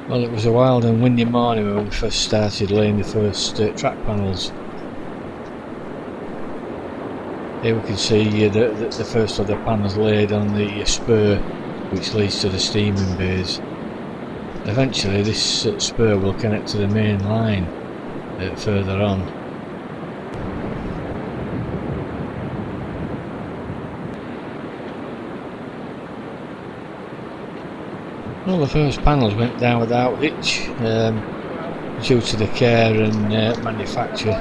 Well, it was a wild and windy morning when we first started laying the first track panels. Here we can see the first of the panels laid on the spur which leads to the steaming bays. Eventually this spur will connect to the main line further on. Well, the first panels went down without hitch due to the care and manufacture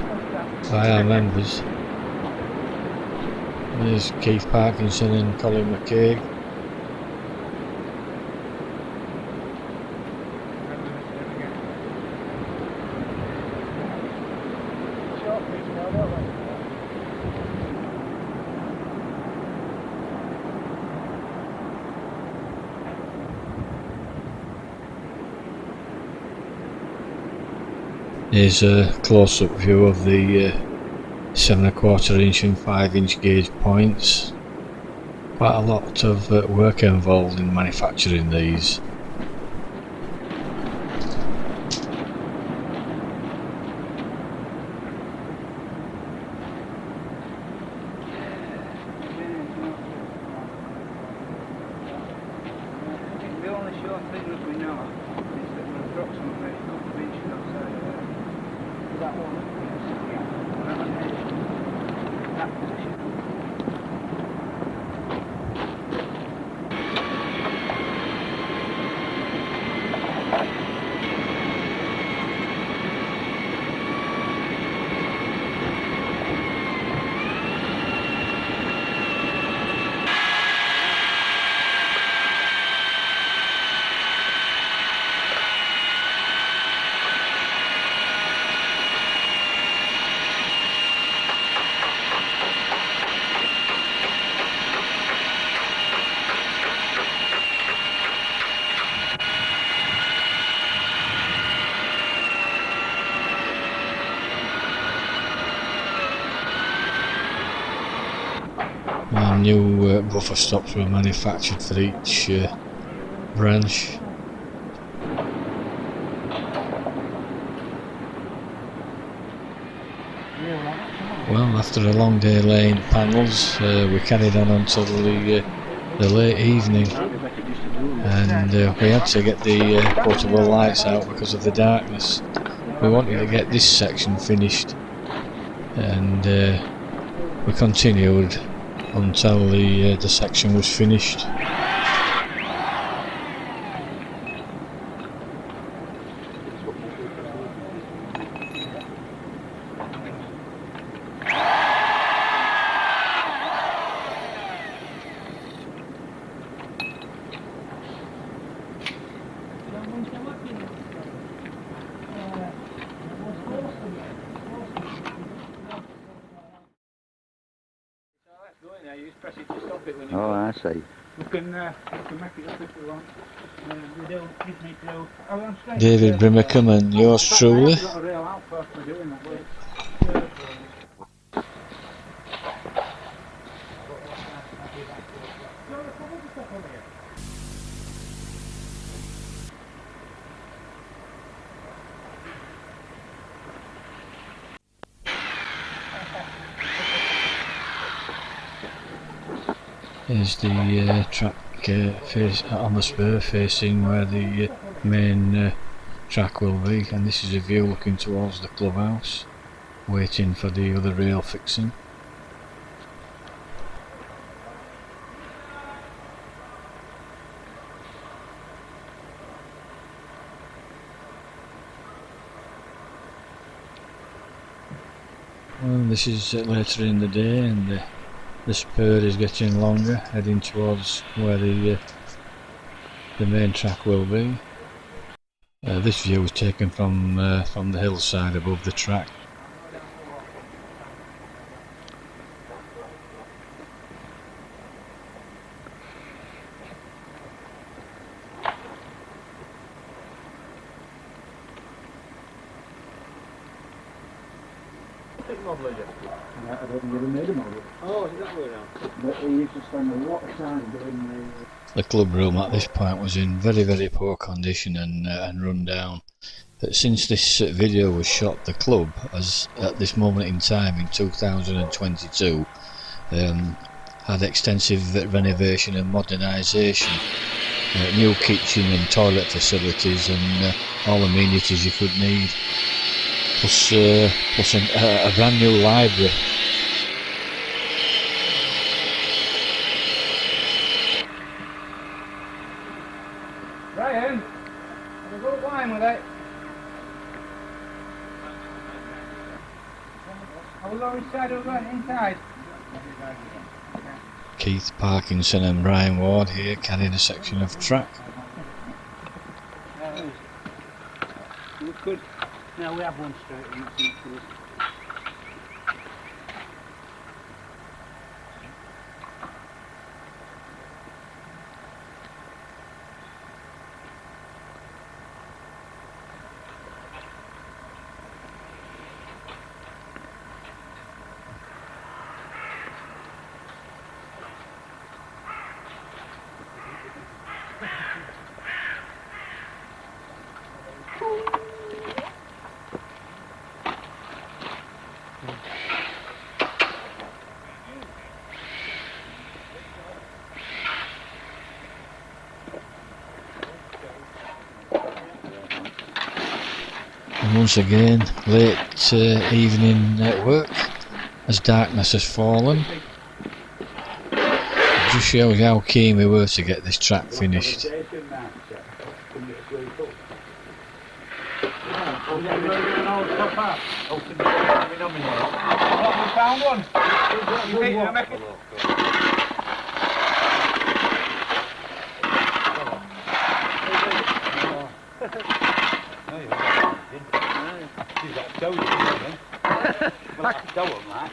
by our members. There's Keith Parkinson and Colin McCaig. Here's a close-up view of the 7 1/4 inch and 5 inch gauge points. Quite a lot of work involved in manufacturing these. New buffer stops were manufactured for each branch. Well, after a long day laying panels, we carried on until the late evening, and we had to get the portable lights out because of the darkness. We wanted to get this section finished, and we continued until the section was finished. Oh, I see. We can make it up if we want. We don't give me to. David Brimacombe and yours truly. I've got a real outfit for doing that work. Here's the track on the spur facing where the main track will be, and this is a view looking towards the clubhouse, waiting for the other rail fixing. Well, this is later in the day, and the spur is getting longer, heading towards where the main track will be. This view is taken from the hillside above the track. Model is it? I don't think he ever made a model. Oh, is that way around? But he used to spend a lot of time doing the the club room at this point was in very poor condition and run down. But since this video was shot, the club has at this moment in time in 2022 had extensive renovation and modernisation, new kitchen and toilet facilities and all amenities you could need, plus a brand new library. Ryan, have a good wine with it. I will go inside over inside. Keith Parkinson and Brian Ward here carrying a section of track. We could. No, we have one straight in. And once again, late evening at work as darkness has fallen. It just shows how keen we were to get this track finished.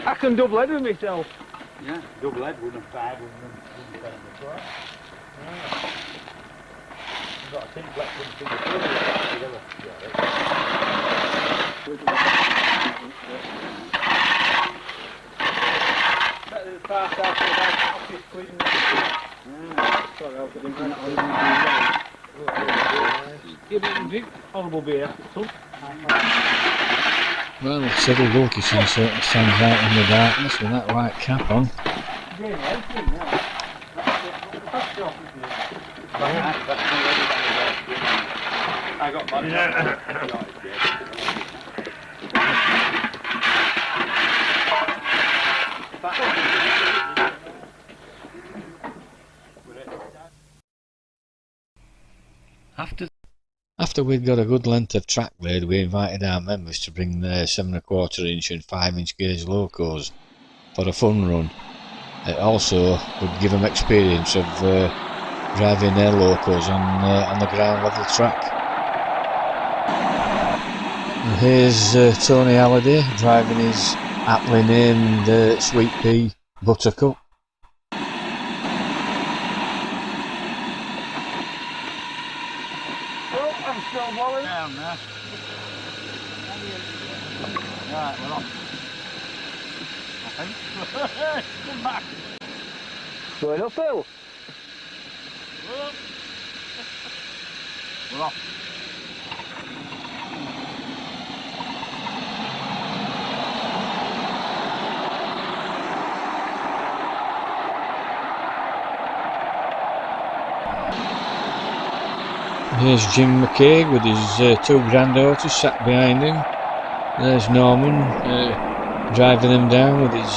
I can double head with myself. Yeah, double head, 105, 110 before. You've got a simplex and two together. Better than far south of the office cleaning. Sorry, I didn't run it on. Yeah, but drink horrible beer. Well, Cyril Wilkinson certainly stands out in the darkness with that white cap on. I got money. After we'd got a good length of track laid, we invited our members to bring their 7¼ inch and 5-inch gauge locos for a fun run. It also would give them experience of driving their locos on the ground level track. And here's Tony Halliday driving his aptly named Sweet Pea Buttercup. I'm still rolling down there. Right, we're off. I think. Come back. Going uphill. We're off. Here's Jim McCaig with his two granddaughters sat behind him. There's Norman driving them down with his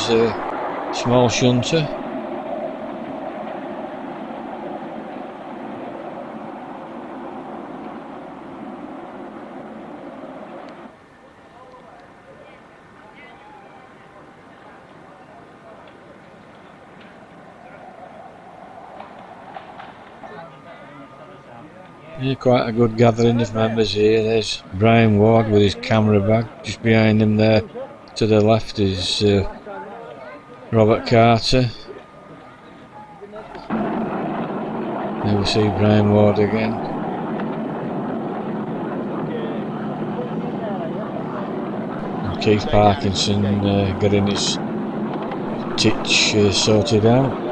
small shunter. Yeah, quite a good gathering of members here. There's Brian Ward with his camera bag. Just behind him there to the left is Robert Carter. There we see Brian Ward again. And Keith Parkinson getting his titch sorted out.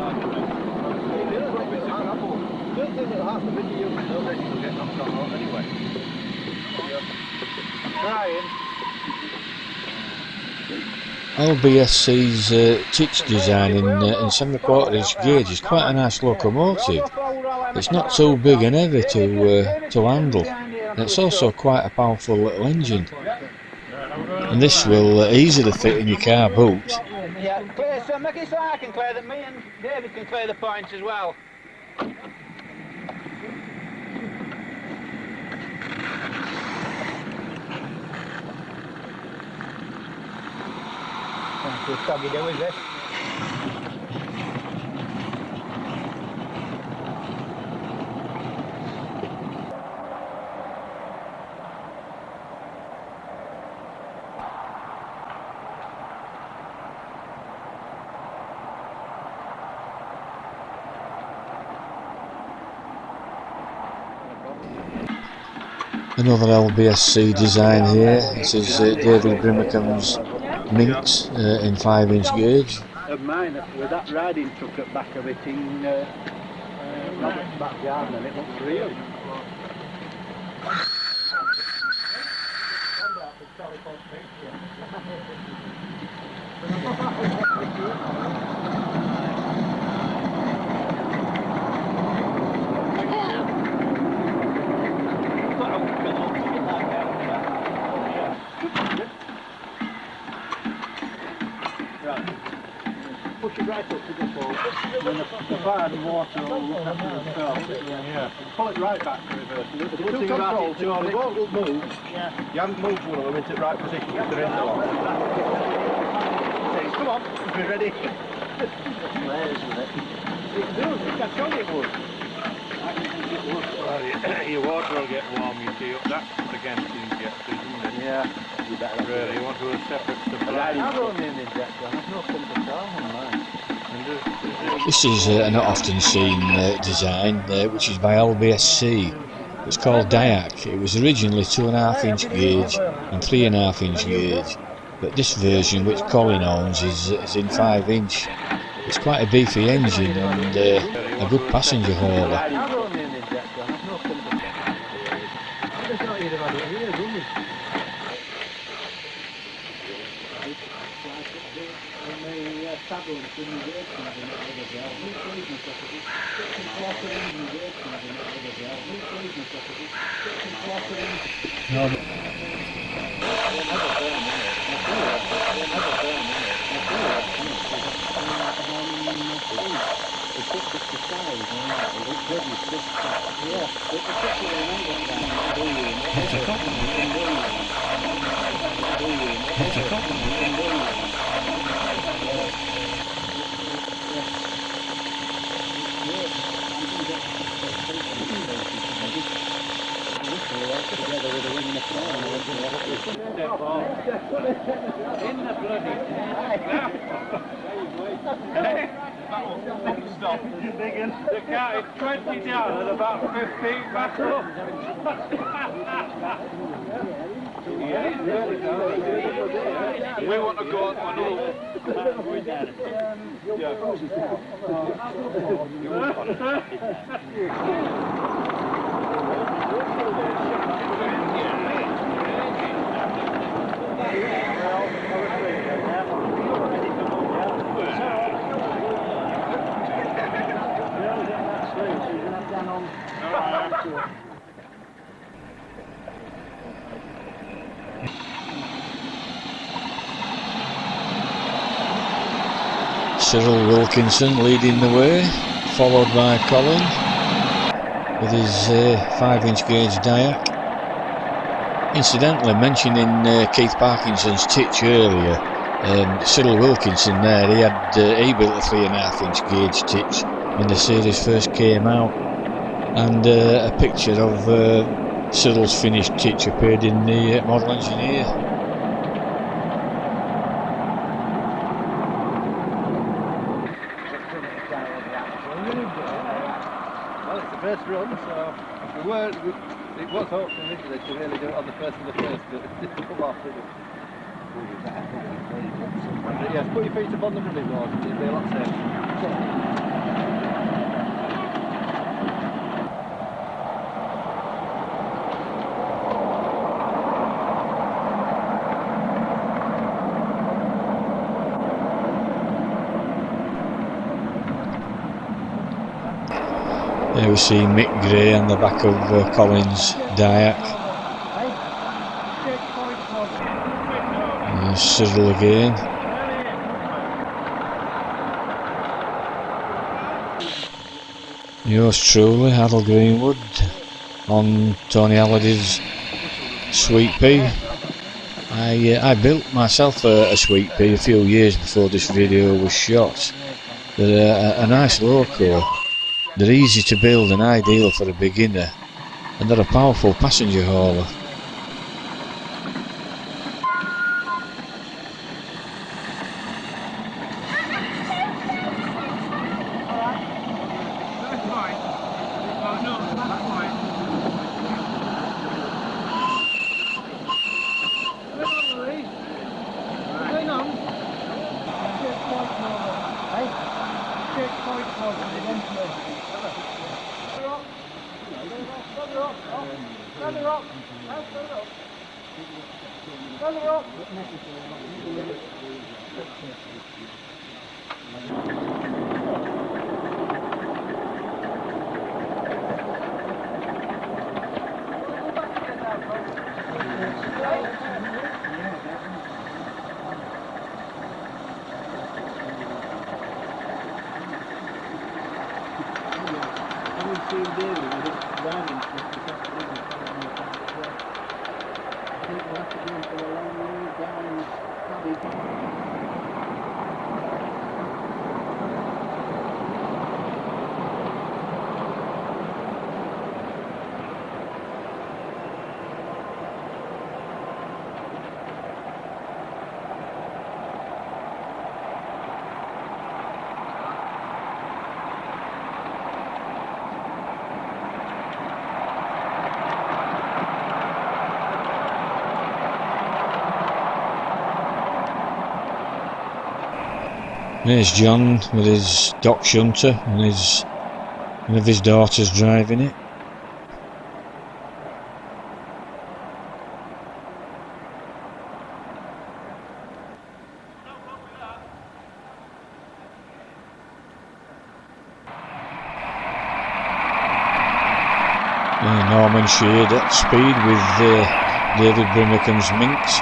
anyway. Trying. LBSC's titch design in 7¼ inch gauge is quite a nice locomotive. It's not too big and heavy to handle, and it's also quite a powerful little engine. And this will easily fit in your car boot. Yeah, clear some, make it so I can clear them, me and David can clear the points as well. Good doggy do, is it? Another LBSC design here. This is David Grimacom's Minx in 5-inch gauge. Of mine, with that riding truck at back of it in Robert's back garden, and it looks real. Push it right up to the floor. And the fire and water will look after themselves. Yeah. Pull it right back to reverse. The good thing about it, John, it won't move. Yeah. You haven't moved one of them into the right position if they're in the lock. Come on, be ready. It does, I told you it would. Well, your water will get warm, you see, that's against you get to, isn't it? Yeah. You better Really, you want to have a separate supply. I've only an injector, there's no pump at all on mine. This is a not often seen design, which is by LBSC. It's called Diac. It was originally 2½ inch gauge and 3½ inch gauge, but this version, which Colin owns, is in 5 inch. It's quite a beefy engine and a good passenger hauler. I've only an injector, there's no pump at all. There's not either of it here, do we? In the bloody stop. The car is 20 down and about 15 back up. We want to go on another. Cyril Wilkinson leading the way, followed by Colin with his 5-inch gauge Diac. Incidentally, mentioning Keith Parkinson's titch earlier, Cyril Wilkinson there, he built a 3½ inch gauge titch when the series first came out, and a picture of Cyril's finished titch appeared in the Model Engineer. Well, it's the first run, so it was hoped initially to really do it on the first of the first, but it didn't come off, did it? Yes, put your feet up on the running board, it'll be a lot safer. There we see Mick Gray on the back of Collins Dyack. And Cyril again. Yours truly, Harold Greenwood, on Tony Halliday's Sweet Pea. I built myself a Sweet Pea a few years before this video was shot. They're a nice loco. They're easy to build and ideal for a beginner, and they're a powerful passenger hauler. There's John with his dock shunter and one of his daughters driving it. Norman Sheard at speed with David Brimacombe's Minx.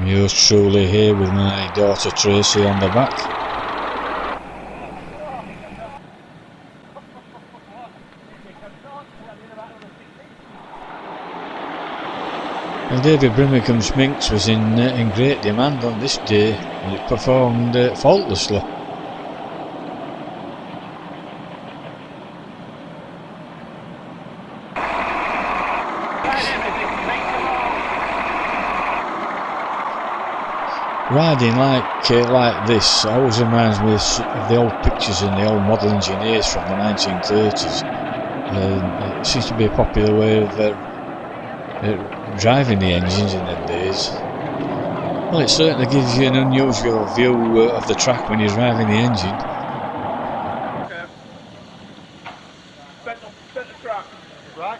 Yours truly here with my daughter Tracy on the back. Well, David Brimacombe's Minx was in great demand on this day and it performed faultlessly. Riding like this always reminds me of the old pictures in the old model engineers from the 1930s. It seems to be a popular way of driving the engines in them days. Well, it certainly gives you an unusual view of the track when you're driving the engine. Bet the track, right?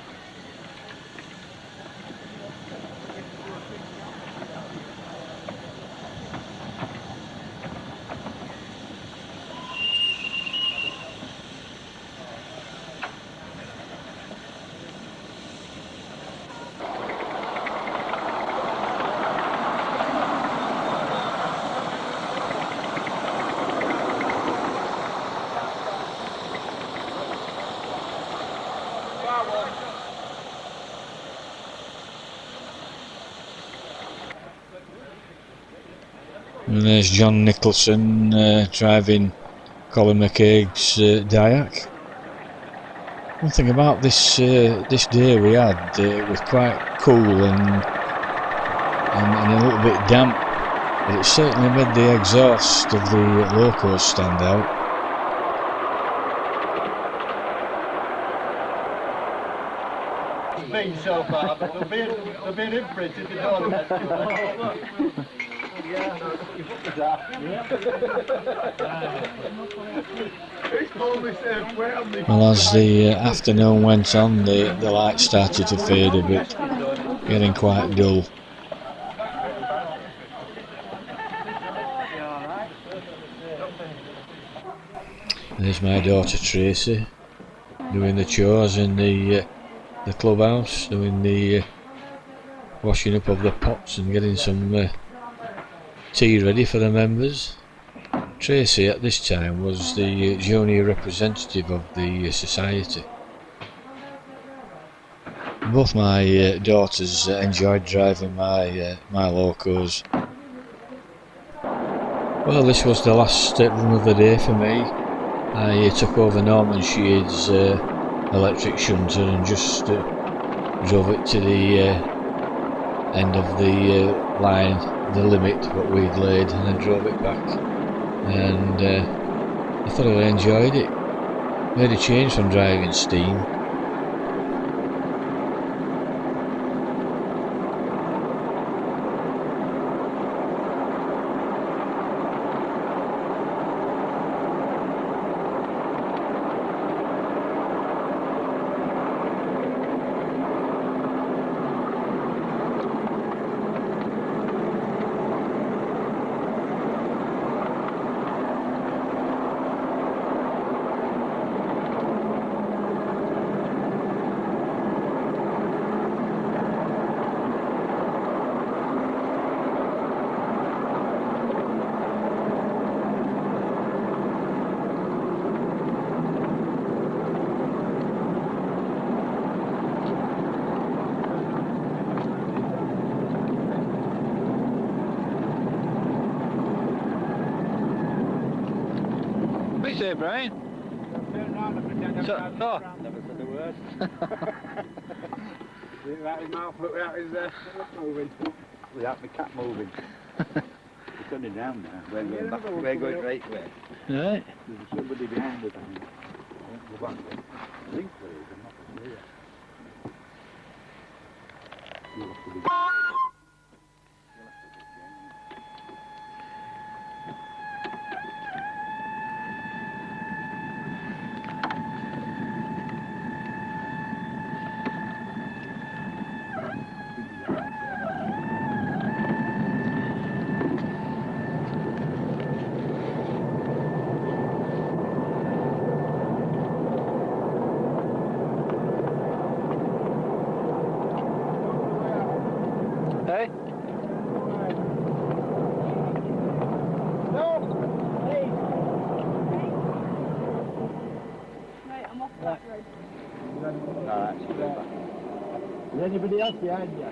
And there's John Nicholson driving Colin McCaig's Dayak. One thing about this this day we had, it was quite cool and a little bit damp, but it certainly made the exhaust of the locos stand out. It's been so far, but they've been imprinted, they don't have to. Well, as the afternoon went on, the lights started to fade a bit, getting quite dull. There's my daughter Tracy doing the chores in the clubhouse, doing the washing up of the pots and getting some tea ready for the members. Tracy at this time was the junior representative of the society. Both my daughters enjoyed driving my locos. Well, this was the last run of the day for me. I took over Norman Sheard's electric shunter and just drove it to the end of the line, the limit what we'd laid, and then drove it back. And I thoroughly enjoyed it. Made a change from driving steam. What do you say, Brian? So, oh. Never said a word. Without his mouth, without his lip moving. Without the cat moving. We're turning down now. We're going back. We're going right way. Right. There's somebody behind us. I think. Go back there. I think there is. I'm not sure. You'll have to be. Hey? Right, I'm off that road. No, actually, go back. Is anybody else behind you?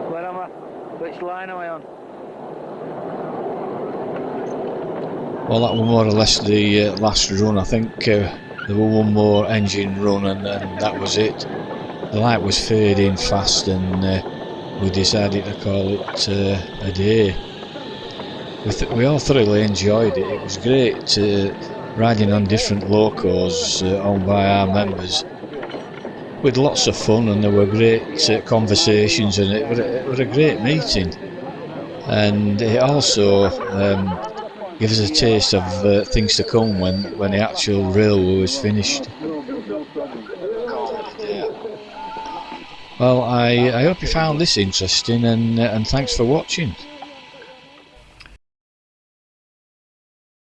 Where am I? Which line am I on? Well, that was more or less the last run. I think there was one more engine run and that was it. The light was fading fast and we decided to call it a day. We all thoroughly enjoyed it. It was great riding on different locos owned by our members. We had lots of fun and there were great conversations and it was a great meeting. And it also gives us a taste of things to come when the actual railway was finished. Well, I hope you found this interesting, and thanks for watching.